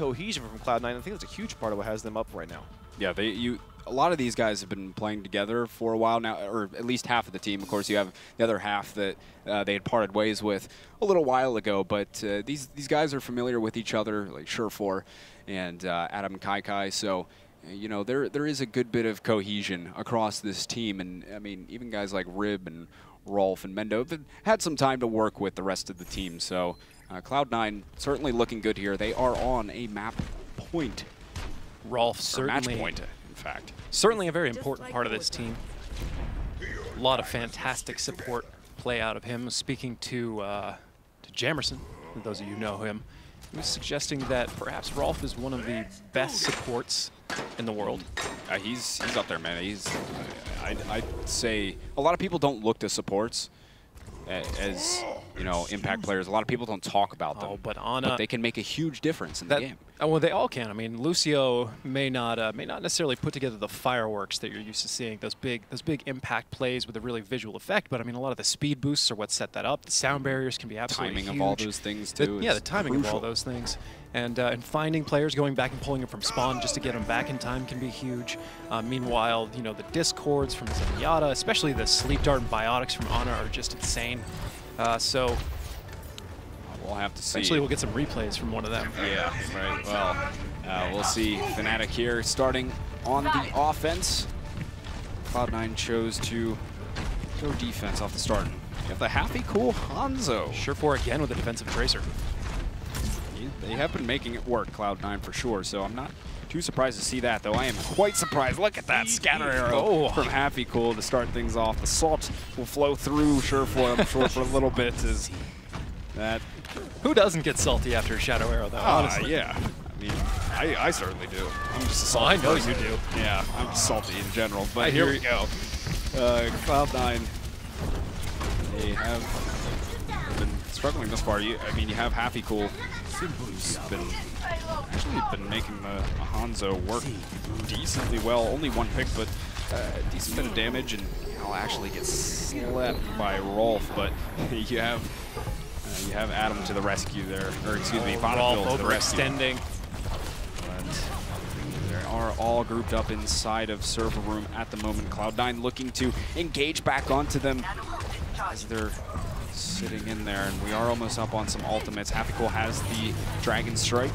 cohesion from Cloud9. I think that's a huge part of what has them up right now. Yeah, a lot of these guys have been playing together for a while now, or at least half of the team. Of course, you have the other half that they had parted ways with a little while ago. But these guys are familiar with each other, like Surefour and Adam Kai. So, you know, there is a good bit of cohesion across this team. And, I mean, even guys like Rib and Rolf and Mendo have had some time to work with the rest of the team. So, Cloud9 certainly looking good here. They are on a map point. Rolf certainly, match point, in fact. Certainly a very important part of this team. A lot of fantastic support play out of him. Speaking to Jamerson, for those of you who know him, he was suggesting that perhaps Rolf is one of the best supports in the world. He's up there, man. I'd say a lot of people don't look to supports as, you know, impact players. A lot of people don't talk about them, but they can make a huge difference in the game. Well, they all can. I mean, Lucio may not necessarily put together the fireworks that you're used to seeing, those big impact plays with a really visual effect. But I mean, a lot of the speed boosts are what set that up. The sound barriers can be absolutely timing of all those things too. Yeah, the timing of all those things, and finding players, going back and pulling them from spawn just to get them back in time can be huge. Meanwhile, you know, the discords from Zenyatta, especially the sleep dart and biotics from Ana, are just insane. So we'll have to see. Eventually we'll get some replays from one of them. Yeah, right. Well, we'll see Fnatic here starting on the offense. Cloud9 chose to go defense off the start. You have the happy cool Hanzo. Surefour again with a defensive tracer. They have been making it work, Cloud9 for sure, so I'm not too surprised to see that, though. I am quite surprised. Look at that scatter arrow from Happy Cool to start things off. The salt will flow through Surefour, I'm sure, for a little bit. Is that? Who doesn't get salty after a shadow arrow, though? Honestly. Yeah. I mean, I certainly do. I'm just a salty I know person. you do. Yeah, I'm just salty in general. But here we go. Cloud9, they have been struggling this far. I mean, you have Happy Cool. Who's been making the Hanzo work decently well. Only one pick, but a decent bit of damage, and I'll actually get slept by Rolf. But you have Adam to the rescue there, or excuse me, Vonnegut to the rescue. Overextending. But they are all grouped up inside of server room at the moment. Cloud9 looking to engage back onto them as they're sitting in there, and we are almost up on some ultimates. Happy Cool has the Dragon Strike.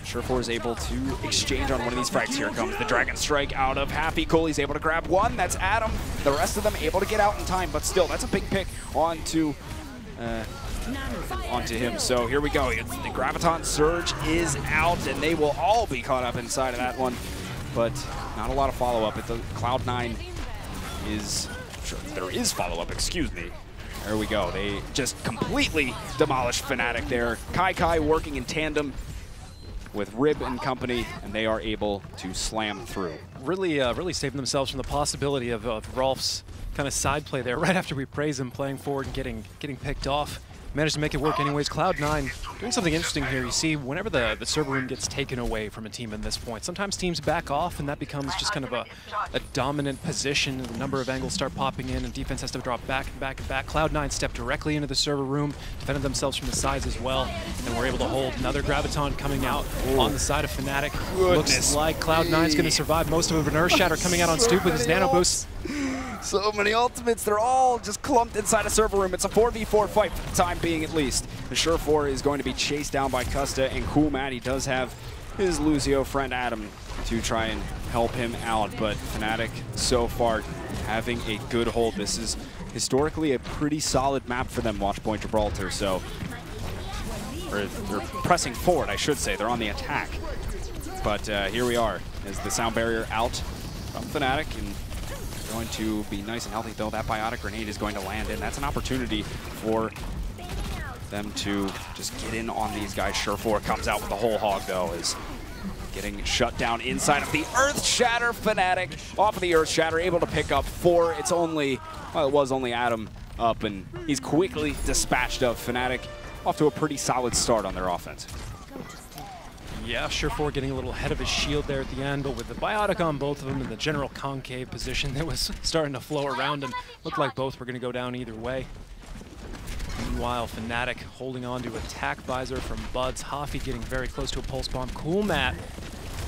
Surefour is able to exchange on one of these frags. Here comes the Dragon Strike out of Happy Cool. He's able to grab one. That's Adam. The rest of them able to get out in time, but still, that's a big pick onto him. So here we go. The Graviton Surge is out, and they will all be caught up inside of that one. But not a lot of follow-up. The Cloud9 is... Sure, there is follow-up, excuse me. There we go. They just completely demolished Fnatic there. Kai working in tandem with Rib and company, and they are able to slam through. Really saving themselves from the possibility of Rolf's kind of side play there right after we praise him playing forward and getting picked off. Managed to make it work anyways. Cloud9 doing something interesting here. You see, whenever the server room gets taken away from a team at this point, sometimes teams back off, and that becomes just kind of a dominant position. A number of angles start popping in, and defense has to drop back and back and back. Cloud9 stepped directly into the server room, defended themselves from the sides as well, and were able to hold another Graviton coming out on the side of Fnatic. Looks like Cloud9's going to survive most of it. An Earth Shatter coming out on Stoop with his nano boost. So many ultimates, they're all just clumped inside a server room. It's a 4v4 fight for the time being, at least. The Surefour is going to be chased down by Custa and Cool Matt. He does have his Lucio friend Adam to try and help him out, but Fnatic so far having a good hold. This is historically a pretty solid map for them, Watchpoint Gibraltar, so they're pressing forward, I should say. They're on the attack. But here we are, as the sound barrier out from Fnatic, and going to be nice and healthy, though. That biotic grenade is going to land in. That's an opportunity for them to just get in on these guys. Surefour comes out with the whole hog, though, is getting shut down inside of the Earth Shatter. Fnatic off of the Earth Shatter, able to pick up 4. It's only, well, it was only Adam up, and he's quickly dispatched of. Fnatic off to a pretty solid start on their offense. Yeah, Surefour getting a little ahead of his shield there at the end, but with the biotic on both of them in the general concave position that was starting to flow around him, looked like both were going to go down either way. Meanwhile, Fnatic holding on to attack visor from Buds. Hoffy getting very close to a pulse bomb. Cool Matt.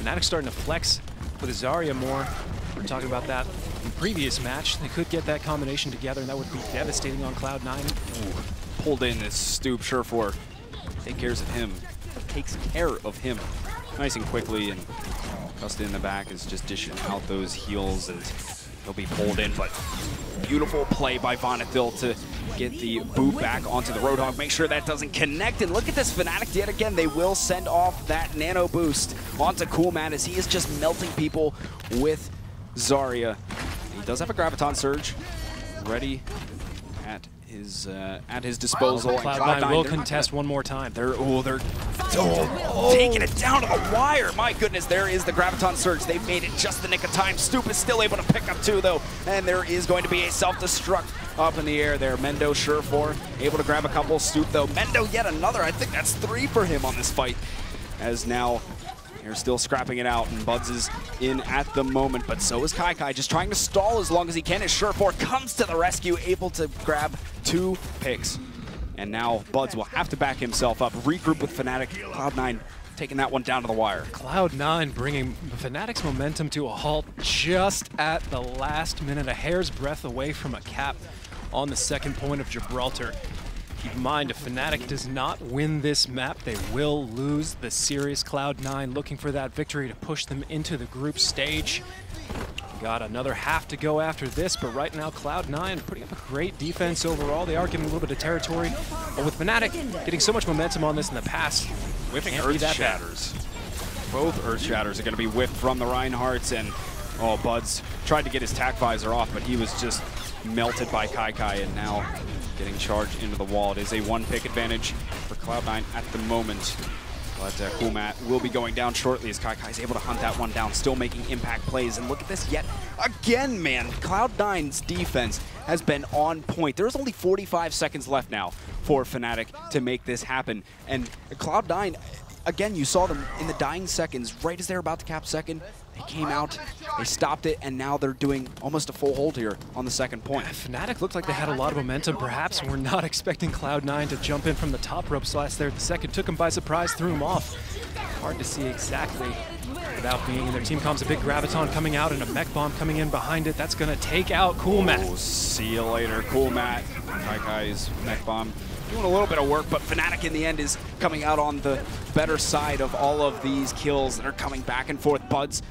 Fnatic starting to flex with Zarya more. We were talking about that in the previous match. They could get that combination together, and that would be devastating on Cloud9. Ooh, pulled in this Stoop. Surefour takes care of him nice and quickly, and Custa in the back is just dishing out those heals, and he'll be pulled in, but beautiful play by Vonethil to get the boot back onto the Roadhog. Make sure that doesn't connect, and look at this Fnatic yet again. They will send off that nano boost onto Cool Man as he is just melting people with Zarya. He does have a Graviton Surge ready at his disposal. Cloud9 will contest one more time. They're taking it down to the wire. My goodness, there is the Graviton Surge. They've made it just the nick of time. Stoop is still able to pick up 2 though, and there is going to be a self-destruct up in the air there. Mendo, Surefour, able to grab a couple. Stoop though. Mendo yet another. I think that's 3 for him on this fight, as now they're still scrapping it out, and Buds is in at the moment, but so is Kai, just trying to stall as long as he can as Surefour comes to the rescue, able to grab 2 picks. And now Buds will have to back himself up, regroup with Fnatic. Cloud9 taking that one down to the wire. Cloud9 bringing Fnatic's momentum to a halt just at the last minute, a hair's breadth away from a cap on the second point of Gibraltar. Keep in mind, if Fnatic does not win this map, they will lose the series. Cloud9 looking for that victory to push them into the group stage. Got another half to go after this, but right now Cloud9 putting up a great defense overall. They are getting a little bit of territory, but with Fnatic getting so much momentum on this in the past, whiffing Earth Shatters. Both Earth Shatters are going to be whiffed from the Reinhardts, and Buds tried to get his tack visor off, but he was just melted by Kai, and now getting charged into the wall. It is a 1-pick advantage for Cloud9 at the moment. But Cool Matt will be going down shortly as Kai is able to hunt that one down, still making impact plays. And look at this yet again, man. Cloud9's defense has been on point. There's only 45 seconds left now for Fnatic to make this happen. And Cloud9, again, you saw them in the dying seconds, right as they're about to cap second. They came out, they stopped it, and now they're doing almost a full hold here on the second point. Fnatic looked like they had a lot of momentum. Perhaps we're not expecting Cloud9 to jump in from the top rope slash there at the second. Took him by surprise, threw him off. Hard to see exactly without being in their team comms. A big Graviton coming out and a mech bomb coming in behind it. That's going to take out Cool Matt. Oh, see you later, Cool Matt. Kai's mech bomb doing a little bit of work, but Fnatic in the end is coming out on the better side of all of these kills that are coming back and forth. Buds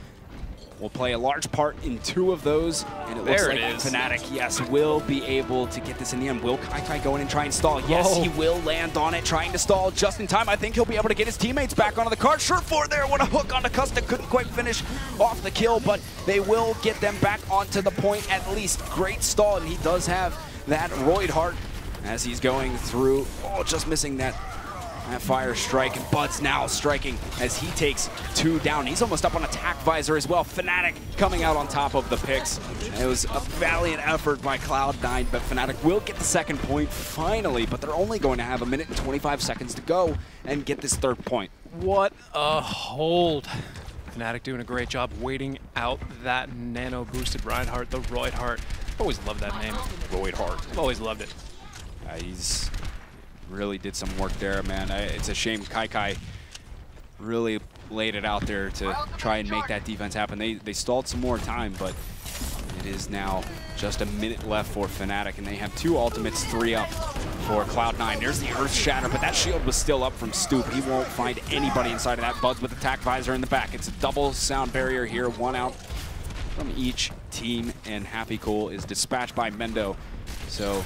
will play a large part in 2 of those, and it looks like Fnatic, yes, will be able to get this in the end. Will Kai go in and try and stall? Yes, he will land on it, trying to stall just in time. I think he'll be able to get his teammates back onto the cart. Surefour there, what a hook onto Custa. Couldn't quite finish off the kill, but they will get them back onto the point at least. Great stall, and he does have that Roid Heart as he's going through. Oh, just missing that fire strike, and Buds now striking as he takes 2 down. He's almost up on attack visor as well. Fnatic coming out on top of the picks. It was a valiant effort by Cloud9, but Fnatic will get the second point finally, but they're only going to have 1 minute and 25 seconds to go and get this 3rd point. What a hold. Fnatic doing a great job waiting out that nano boosted Reinhardt, the Roid Heart. Always loved that name. Roid Heart. I've always loved it. He's really did some work there, man. It's a shame Kai really laid it out there to try and make that defense happen. They stalled some more time, but it is now just 1 minute left for Fnatic, and they have 2 ultimates, 3 up for Cloud9. There's the Earth Shatter, but that shield was still up from Stoop. He won't find anybody inside of that. Buds with attack visor in the back. It's a double sound barrier here, 1 out from each team, and Happy Cool is dispatched by Mendo. So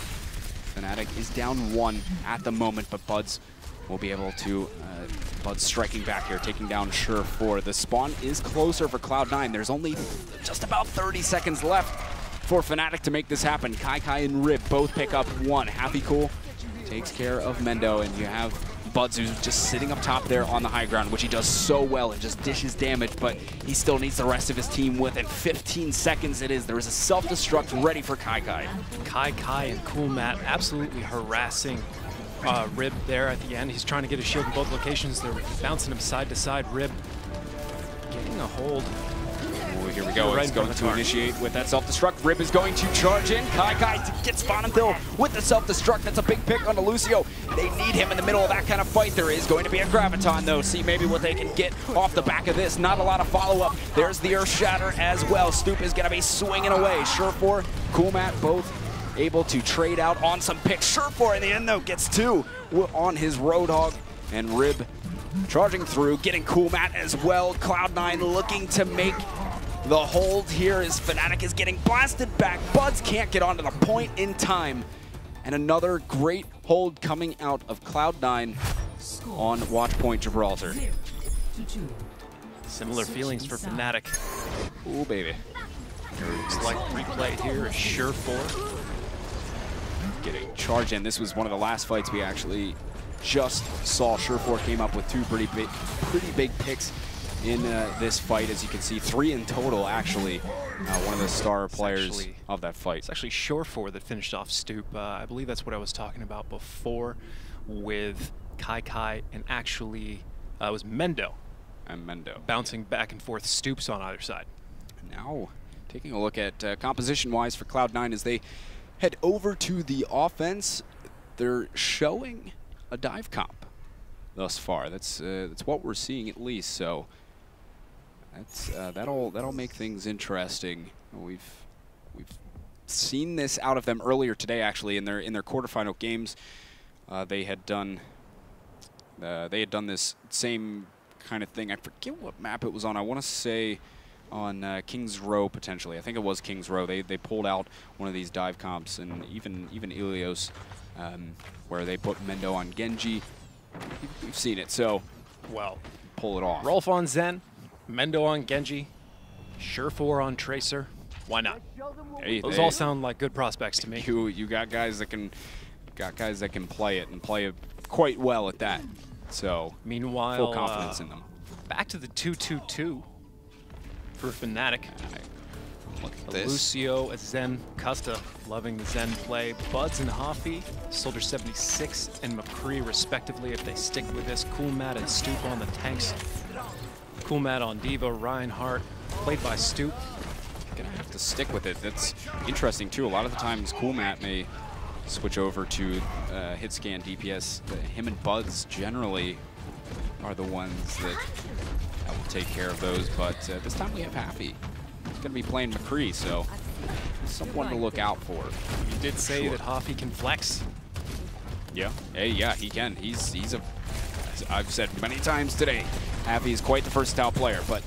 Fnatic is down 1 at the moment, but Buds will be able to, Buds striking back here, taking down Surefour. The spawn is closer for Cloud9. There's only just about 30 seconds left for Fnatic to make this happen. Kai and Rib both pick up 1. Happy Cool takes care of Mendo, and you have Buds who's just sitting up top there on the high ground, which he does so well and just dishes damage, but he still needs the rest of his team with it. 15 seconds it is. There is a self-destruct ready for Kai. Kai and Cool Matt absolutely harassing Rib there at the end. He's trying to get a shield in both locations. They're bouncing him side to side. Rib getting a hold. Oh, here we go. Right He's going to initiate with that self-destruct. Rib is going to charge in. Kai gets Spawn and Thill with the self-destruct. That's a big pick onto Lucio. They need him in the middle of that kind of fight. There is going to be a Graviton, though. See maybe what they can get off the back of this. Not a lot of follow-up. There's the Earth Shatter as well. Stoop is going to be swinging away. Surefour, Coolmat both able to trade out on some picks. Surefour in the end, though, gets 2 on his Roadhog. And Rib charging through, getting Coolmat as well. Cloud9 looking to make the hold here as Fnatic is getting blasted back. Buds can't get onto the point in time. And another great hold coming out of Cloud9 on Watchpoint Gibraltar. Similar feelings for Fnatic. Ooh, baby. Select replay here is Surefour. Getting charged in. This was one of the last fights we actually just saw. Surefour came up with 2 pretty big picks in this fight. As you can see, 3 in total, actually. One of the star players of that fight. It's actually Surefour that finished off Stoop. I believe that's what I was talking about before with Kai and actually it was Mendo. And Mendo. Bouncing back and forth Stoops on either side. Now, taking a look at composition-wise for Cloud9 as they head over to the offense, they're showing a dive comp thus far. That's what we're seeing at least. So that's that'll make things interesting. We've seen this out of them earlier today, actually, in their quarterfinal games. They had done this same kind of thing. I forget what map it was on. I want to say on Kings Row, potentially. I think it was Kings Row. They pulled out one of these dive comps, and even Ilios, where they put Mendo on Genji. We've seen it, so well, pull it off. Rolf on Zen, Mendo on Genji, Surefour on Tracer. Why not? Those all sound like good prospects to me. You got guys that can play it and play it quite well at that. So meanwhile, full confidence in them. Back to the 2-2-2 for Fnatic. Look at this. Lucio, Zen, Custa, loving the Zen play. Buds and Hafi, Soldier 76 and McCree respectively if they stick with this. Coolmat and Stoop on the tanks. Coolmat on Diva, Reinhardt, played by Stoop. Gonna have to stick with it. That's interesting too. A lot of the times Coolmat may switch over to hit scan DPS. Him and Buds generally are the ones that will take care of those, but this time we have Hafi. He's going to be playing McCree, so someone to look out for. You did say that Hafi can flex. Yeah, hey, yeah, he can. He's a, I've said many times today, Hafi is quite the versatile player, but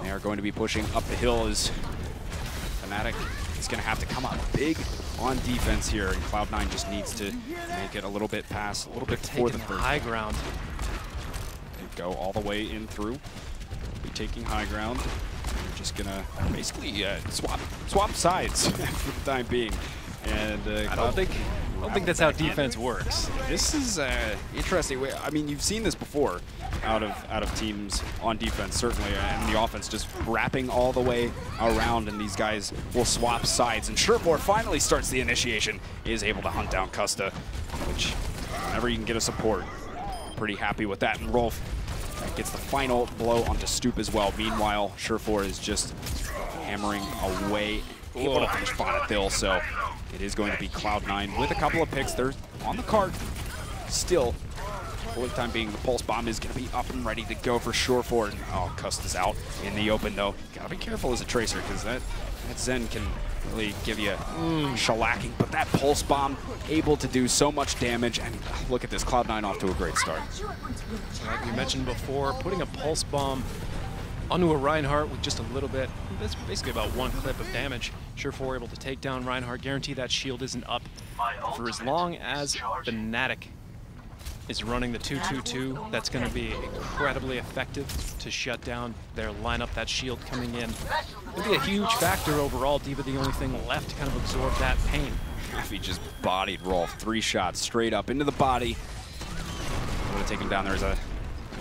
they are going to be pushing up the hill as Fnatic is going to have to come out big on defense here, and Cloud9 just needs to make it a little bit past, a little bit before the third. High ground. They go all the way in through. Be taking high ground. They're just gonna basically swap sides for the time being. And I don't think that's how defense works. This is interesting. I mean, you've seen this before out of teams on defense, certainly, and the offense just wrapping all the way around, and these guys will swap sides. And Surefour finally starts the initiation, is able to hunt down Custa, which whenever you can get a support, pretty happy with that. And Rolf gets the final blow onto Stoop as well. Meanwhile, Surefour is just hammering away, able to finish Bonathil, so it is going to be Cloud9 with a couple of picks. They're on the cart still. For the time being, the Pulse Bomb is going to be up and ready to go for Surefour. Oh, Custa's out in the open, though. Gotta be careful as a Tracer, because that Zen can really give you shellacking. But that Pulse Bomb able to do so much damage, and look at this, Cloud9 off to a great start. Like we mentioned before, putting a Pulse Bomb onto a Reinhardt with just a little bit, that's basically about 1 clip of damage. Surefour able to take down Reinhardt, guarantee that shield isn't up for as long as Fnatic is running the 2-2-2. That's going to be incredibly effective to shut down their lineup. That shield coming in will be a huge factor overall. Diva the only thing left to kind of absorb that pain. He just bodied Rolf, 3 shots straight up into the body. Would have taken him down. There's a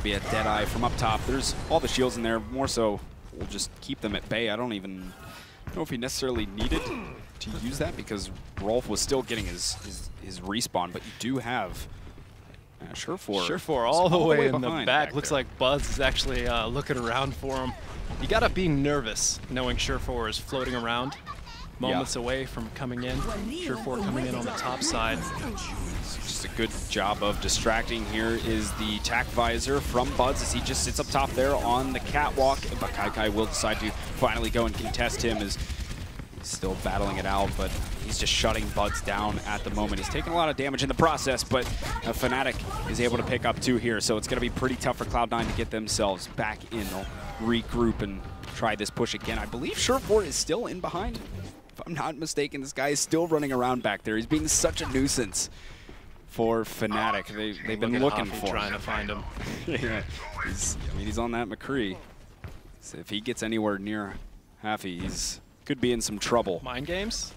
be a dead eye from up top. There's all the shields in there. More so, we'll just keep them at bay. I don't even know if he necessarily needed to use that because Rolf was still getting his respawn. But you do have Surefour all the way in the behind back. Looks like Buzz is actually looking around for him. You gotta be nervous knowing Surefour is floating around, moments away from coming in. Surefour coming in on the top side. Just a good job of distracting. Here is the tack visor from Buzz as he just sits up top there on the catwalk. But Kai will decide to finally go and contest him as he's still battling it out, but he's just shutting Buzz down at the moment. He's taking a lot of damage in the process, but Fnatic is able to pick up 2 here, so it's going to be pretty tough for Cloud9 to get themselves back in. They'll regroup and try this push again. I believe Surefour is still in behind. If I'm not mistaken, this guy is still running around back there. He's being such a nussance for Fnatic. They've been looking for him. Trying to find him. Yeah. He's on that McCree. So if he gets anywhere near Happy, he's could be in some trouble. Mind games?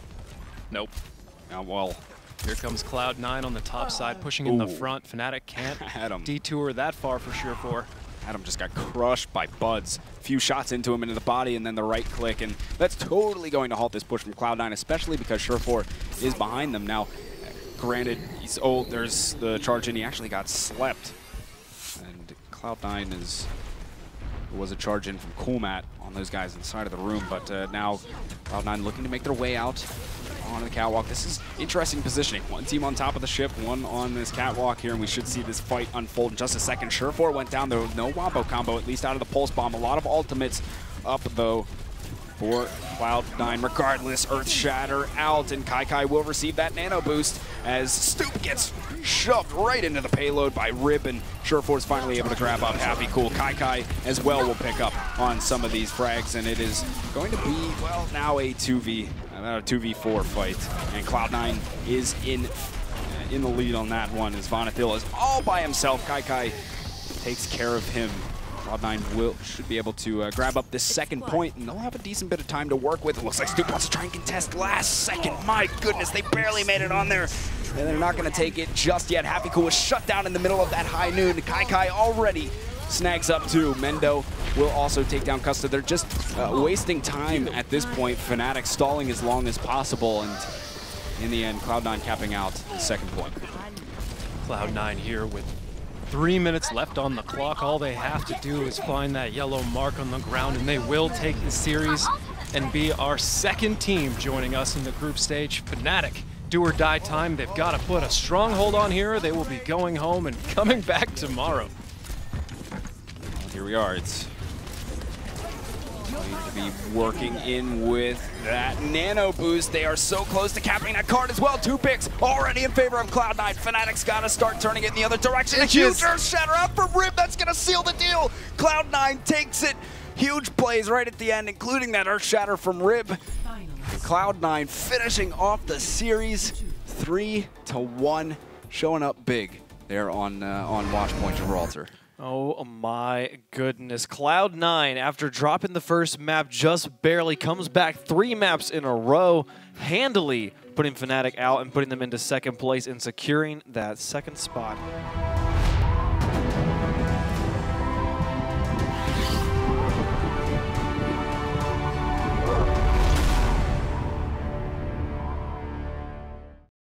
Nope. Well, here comes Cloud9 on the top side, pushing in the front. Fnatic can't detour that far for Surefour. Adam just got crushed by Buzz. A few shots into him into the body and then the right click, and that's totally going to halt this push from Cloud9, especially because Surefour is behind them now. Granted, there's the charge in. He actually got slept. And Cloud9 was a charge in from Coolmat on those guys inside of the room, but now Cloud9 looking to make their way out on the catwalk. This is interesting positioning. One team on top of the ship, one on this catwalk here, and we should see this fight unfold in just a second. Surefour went down. There was no wombo combo, at least out of the pulse bomb. A lot of ultimates up, though, for Cloud9. Regardless, Earth Shatter out, and Kai will receive that nano boost as Stoop gets shoved right into the payload by Rib, and Surefour is finally able to grab up Happy Cool. Kai as well will pick up on some of these frags, and it is going to be, well, now a 2v4 fight, and Cloud9 is in the lead on that one as Vonethil is all by himself. Kai takes care of him. Cloud9 should be able to grab up this second point, and they'll have a decent bit of time to work with. It looks like Stoop wants to try and contest last second. My goodness, they barely made it on there, and they're not going to take it just yet. Happy Cool was shut down in the middle of that high noon. Kai already snags up 2. Mendo will also take down Custa. They're just wasting time at this point. Fnatic stalling as long as possible, and in the end, Cloud9 capping out the second point. Cloud9 here with 3 minutes left on the clock. All they have to do is find that yellow mark on the ground, and they will take the series and be our second team joining us in the group stage. Fnatic, do or die time. They've got to put a stronghold on here. They will be going home and coming back tomorrow. Well, here we are. It's going to be working in with that nano boost. They are so close to capping that card as well. 2 picks already in favor of Cloud9. Fnatic's got to start turning it in the other direction. A huge Earth Shatter out from Rib. That's going to seal the deal. Cloud9 takes it. Huge plays right at the end, including that Earth Shatter from Rib. And Cloud9 finishing off the series 3-1, showing up big there on Watchpoint Gibraltar. Oh my goodness. Cloud9, after dropping the first map, just barely comes back 3 maps in a row, handily putting Fnatic out and putting them into second place and securing that second spot.